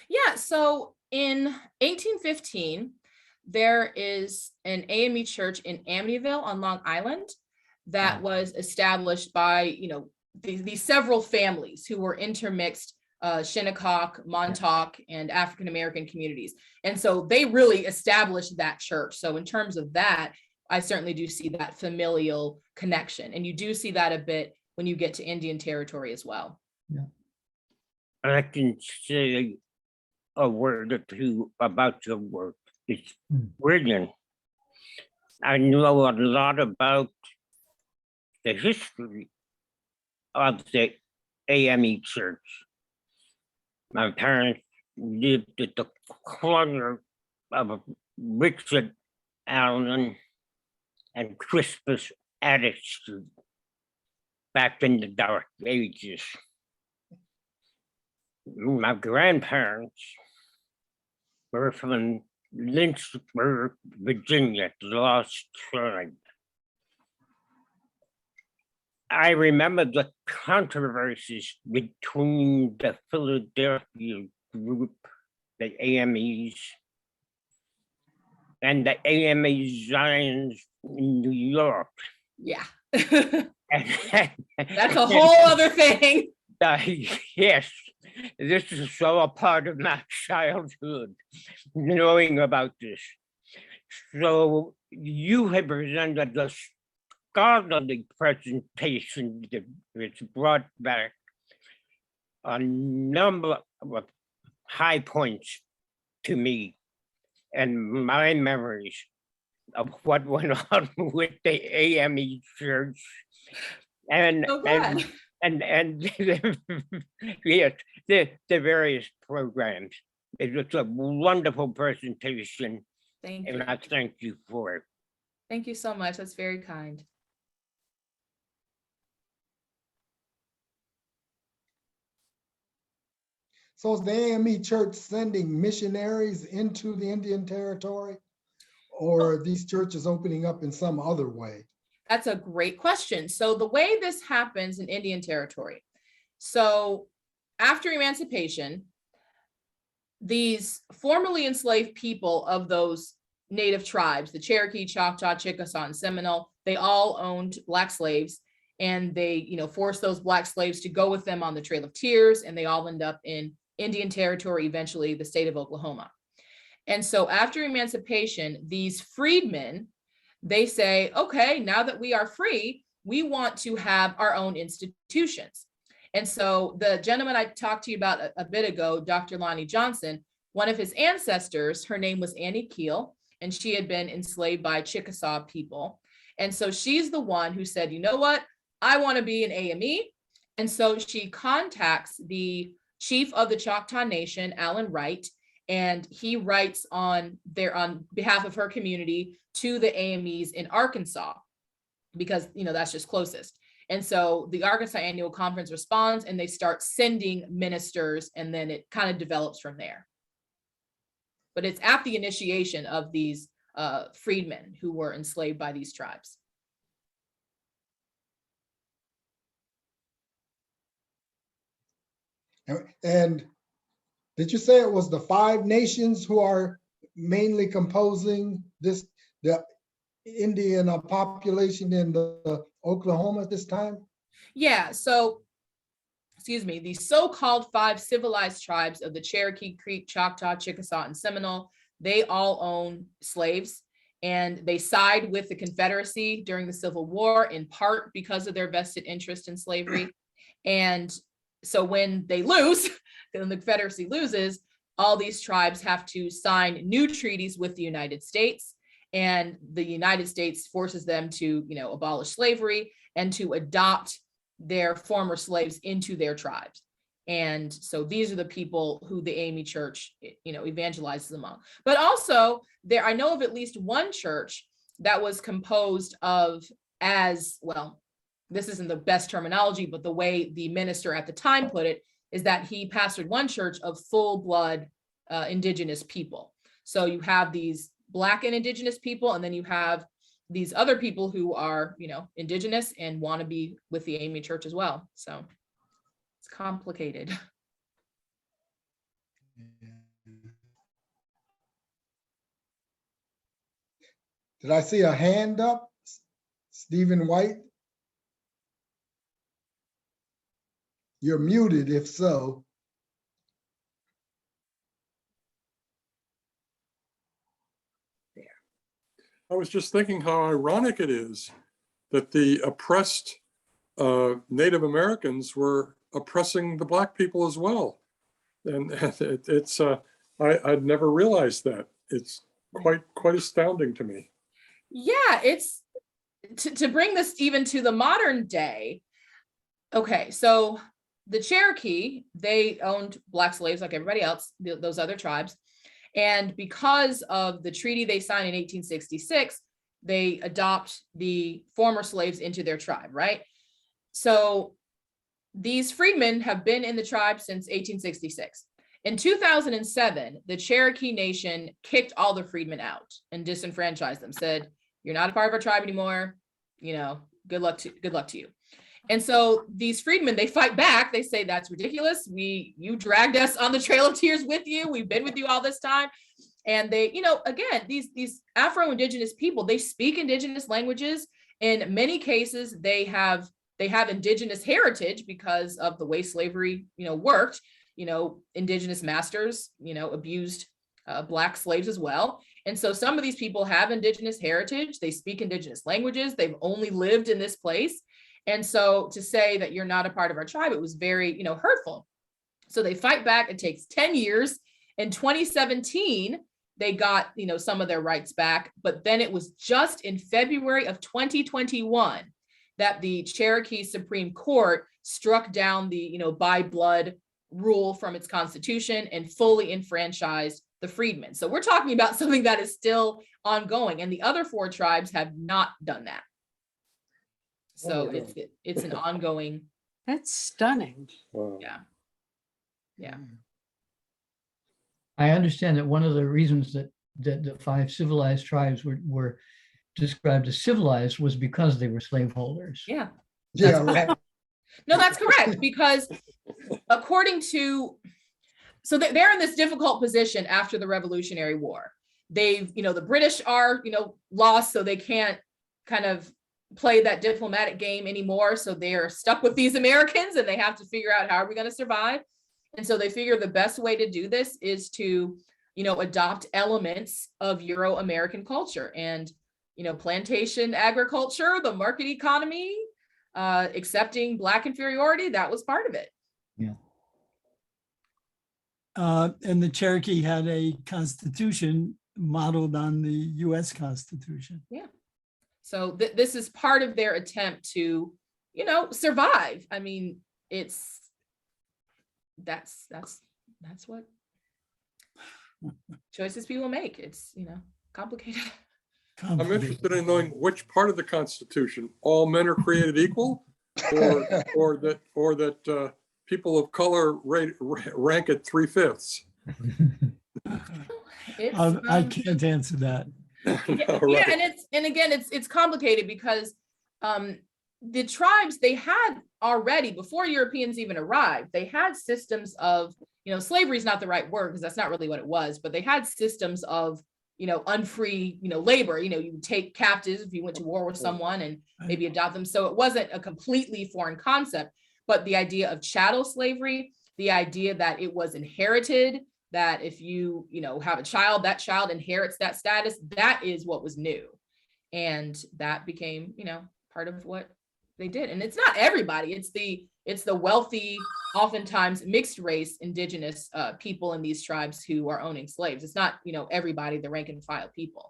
Yeah, so in 1815, there is an AME church in Amityville on Long Island that was established by, these several families who were intermixed, Shinnecock, Montauk, and African-American communities. And so they really established that church. So in terms of that, I certainly do see that familial connection. And you do see that a bit when you get to Indian territory as well.
Yeah.
I can say a word or two about your work. It's brilliant. I know a lot about the history of the AME Church. My parents lived at the corner of Richard Allen and Crispus Attic Street back in the Dark Ages. My grandparents were from Lynchburg, Virginia, the Lost Tribe. I remember the controversies between the Philadelphia group, the AMEs, and the AME Zions in New York.
Yeah.
That's
a whole other thing.
Yes, this is all a part of my childhood, knowing about this. So you have presented the scholarly presentation that brought back a number of high points to me and my memories of what went on with the AME Church and yes, the various programs. It was a wonderful presentation.
Thank you.
And I thank you for it.
Thank you so much. That's very kind.
So is the AME Church sending missionaries into the Indian Territory? Or are these churches opening up in some other way?
That's a great question. So the way this happens in Indian Territory, so after emancipation, these formerly enslaved people of those native tribes, the Cherokee, Choctaw, Chickasaw, and Seminole, they all owned Black slaves, and they, forced those Black slaves to go with them on the Trail of Tears, and they all end up in Indian Territory, eventually the state of Oklahoma. And so after emancipation, these freedmen, they say, okay, now that we are free, we want to have our own institutions. And so the gentleman I talked to you about a bit ago, Dr. Lonnie Johnson, one of his ancestors, her name was Annie Keel, and she had been enslaved by Chickasaw people. And so she's the one who said, you know what, I want to be an AME. And so she contacts the chief of the Choctaw Nation, Alan Wright, and he writes on behalf of her community to the AMEs in Arkansas, because that's just closest. And so the Arkansas Annual Conference responds, and they start sending ministers, and then it kind of develops from there. But it's at the initiation of these freedmen who were enslaved by these tribes.
And did you say it was the 5 nations who are mainly composing the Indian population in the Oklahoma at this time?
Yeah, so, the so-called 5 civilized tribes of the Cherokee, Creek, Choctaw, Chickasaw, and Seminole, they all own slaves, and they side with the Confederacy during the Civil War, in part because of their vested interest in slavery. And so when they lose, when the Confederacy loses, all these tribes have to sign new treaties with the United States, and the United States forces them to, abolish slavery and to adopt their former slaves into their tribes. And so these are the people who the AME Church, evangelizes among. But also I know of at least one church that was composed of, as well, this isn't the best terminology, but the way the minister at the time put it is that he pastored one church of full blood indigenous people. So you have these Black and indigenous people, and then you have these other people who are, indigenous and want to be with the AME Church as well. So it's complicated.
Did I see a hand up? Stephen White? You're muted if so.
I was just thinking how ironic it is that the oppressed Native Americans were oppressing the Black people as well. And it's I'd never realized that. It's quite astounding to me.
Yeah, it's to bring this even to the modern day. Okay, so the Cherokee, they owned Black slaves like everybody else, those other tribes. And because of the treaty they signed in 1866, they adopt the former slaves into their tribe, right? So these freedmen have been in the tribe since 1866. In 2007, the Cherokee Nation kicked all the freedmen out and disenfranchised them, said, you're not a part of our tribe anymore, good luck to you. And so these freedmen, they fight back. They say, that's ridiculous. You dragged us on the Trail of Tears with you. We've been with you all this time. And they, again, these Afro-Indigenous people, they speak Indigenous languages. In many cases, they have Indigenous heritage because of the way slavery, worked. Indigenous masters, abused Black slaves as well. And so some of these people have Indigenous heritage. They speak Indigenous languages. They've only lived in this place. And so to say that you're not a part of our tribe, it was very, hurtful. So they fight back. It takes 10 years. In 2017, they got, some of their rights back. But then it was just in February of 2021 that the Cherokee Supreme Court struck down the, by blood rule from its constitution and fully enfranchised the freedmen. So we're talking about something that is still ongoing. And the other 4 tribes have not done that. So it's an ongoing.
That's stunning.
Wow.
Yeah.
I understand that one of the reasons that the five civilized tribes were described as civilized was because they were slaveholders.
Yeah.
Yeah,
correct.
right.
No, that's correct, because according to, so they're in this difficult position after the Revolutionary War. They've, the British are, lost, so they can't kind of play that diplomatic game anymore. So they're stuck with these Americans and they have to figure out how are we going to survive. And so they figure the best way to do this is to, adopt elements of Euro-American culture and, plantation agriculture, the market economy, accepting Black inferiority. That was part of it.
Yeah.
And the Cherokee had a constitution modeled on the US Constitution.
Yeah. So this is part of their attempt to, survive. I mean, that's what choices people make. It's, complicated.
I'm interested in knowing which part of the Constitution, all men are created equal, or that people of color rank at 3/5.
I can't answer that.
It's complicated because the tribes, they had already, before Europeans even arrived, they had systems of, slavery is not the right word because that's not really what it was, but they had systems of, unfree, labor. You would take captives if you went to war with someone and maybe adopt them. So it wasn't a completely foreign concept, but the idea of chattel slavery, the idea that it was inherited, that if you, have a child, that child inherits that status, that is what was new. And that became, part of what they did. And it's not everybody, it's the wealthy, oftentimes mixed race indigenous people in these tribes who are owning slaves. It's not, everybody, the rank and file people.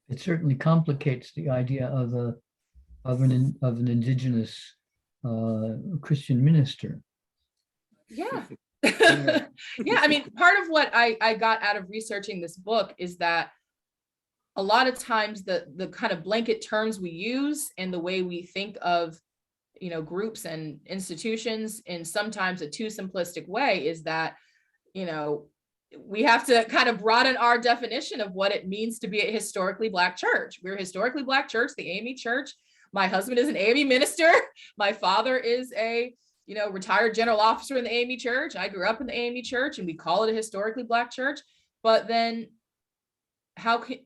It certainly complicates the idea of an indigenous Christian minister.
Yeah. Yeah. I mean, part of what I got out of researching this book is that a lot of times the kind of blanket terms we use and the way we think of, groups and institutions in sometimes a too simplistic way is that, we have to kind of broaden our definition of what it means to be a historically Black church. We're a historically Black church, the AME Church. My husband is an AME minister. My father is a retired general officer in the AME Church. I grew up in the AME Church and we call it a historically Black church. But then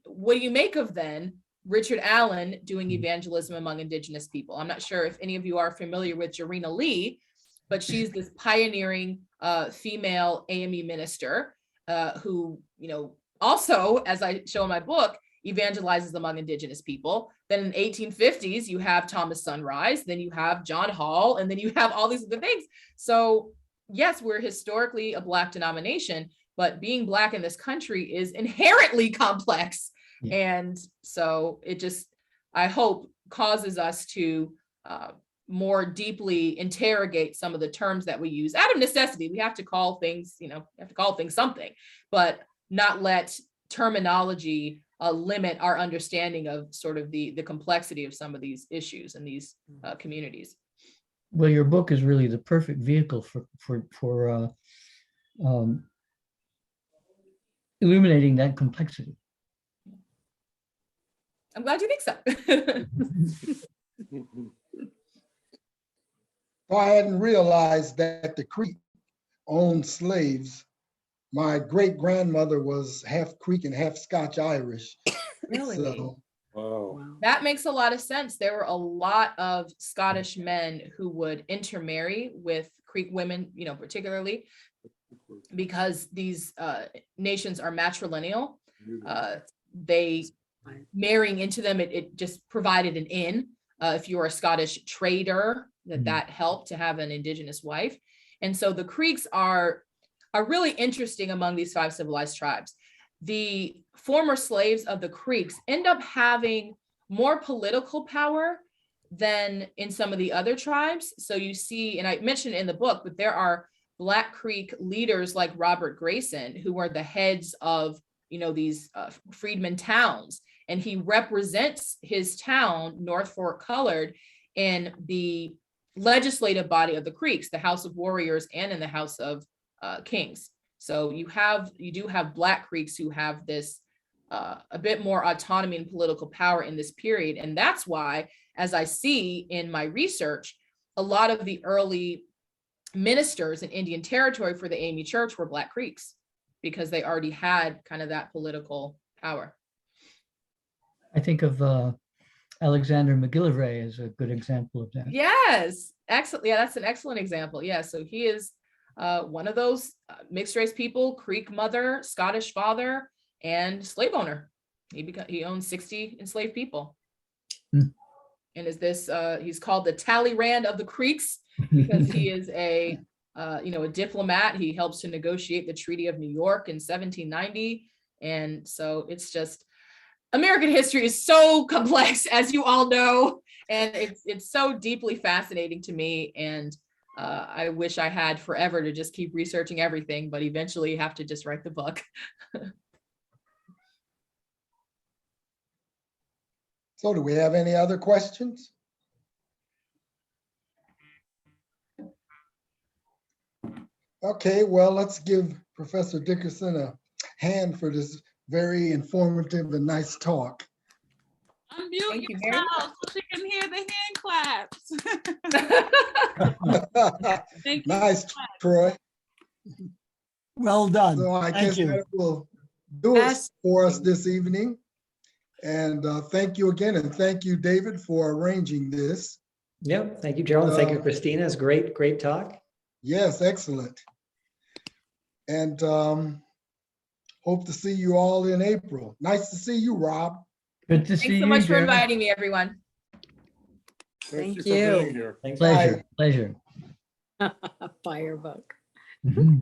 what do you make of then Richard Allen doing evangelism among indigenous people? I'm not sure if any of you are familiar with Jarena Lee, but she's this pioneering female AME minister who, also, as I show in my book, evangelizes among indigenous people. Then in the 1850s, you have Thomas Sunrise, then you have John Hall, and then you have all these other things. So yes, we're historically a Black denomination, but being Black in this country is inherently complex. Yeah. And so it just, I hope, causes us to more deeply interrogate some of the terms that we use out of necessity. We have to call things, something, but not let terminology limit our understanding of sort of the complexity of some of these issues in these communities.
Well, your book is really the perfect vehicle for illuminating that complexity.
I'm glad you think so.
Well, I hadn't realized that the Creek owned slaves. My great grandmother was half Creek and half Scotch Irish.
Really?
So,
Wow.
That makes a lot of sense. There were a lot of Scottish men who would intermarry with Creek women, particularly because these nations are matrilineal. They marrying into them, it just provided an in. If you were a Scottish trader, that helped to have an indigenous wife. And so the Creeks are really interesting among these five civilized tribes. The former slaves of the Creeks end up having more political power than in some of the other tribes. So you see, and I mentioned in the book, but there are Black Creek leaders like Robert Grayson, who are the heads of, these freedmen towns. And he represents his town, North Fork Colored, in the legislative body of the Creeks, the House of Warriors, and in the House of kings. So you do have Black Creeks who have this a bit more autonomy and political power in this period. And that's why, as I see in my research, a lot of the early ministers in Indian territory for the AME Church were Black Creeks, because they already had kind of that political power.
I think of Alexander McGillivray as a good example of that.
Yes, excellent. Yeah, that's an excellent example. Yeah, so he is one of those mixed race people, Creek mother, Scottish father, and slave owner. He owns 60 enslaved people.
Hmm.
And is this he's called the Talleyrand of the Creeks because he is a diplomat. He helps to negotiate the Treaty of New York in 1790. And so it's just, American history is so complex, as you all know, and it's so deeply fascinating to me. And I wish I had forever to just keep researching everything, but eventually you have to just write the book.
So do we have any other questions? Okay, well, let's give Professor Dickerson a hand for this very informative and nice talk.
Unmute
Thank you very
yourself so she can hear the hand claps. Thank you.
Nice, Troy.
Well done.
So I
Thank
guess
you.
that will do it for us this evening. And thank you again, and thank you, David, for arranging this.
Yep. Thank you, Gerald. And thank you, Christina. It's great, great talk.
Yes, excellent. And hope to see you all in April. Nice to see you, Rob.
Good to see
Thanks
you.
so much for
Jerry.
inviting me, everyone.
Thank you
Thank
for
you.
being here.
Thanks.
Bye.
Pleasure.
Firebug.
Mhm.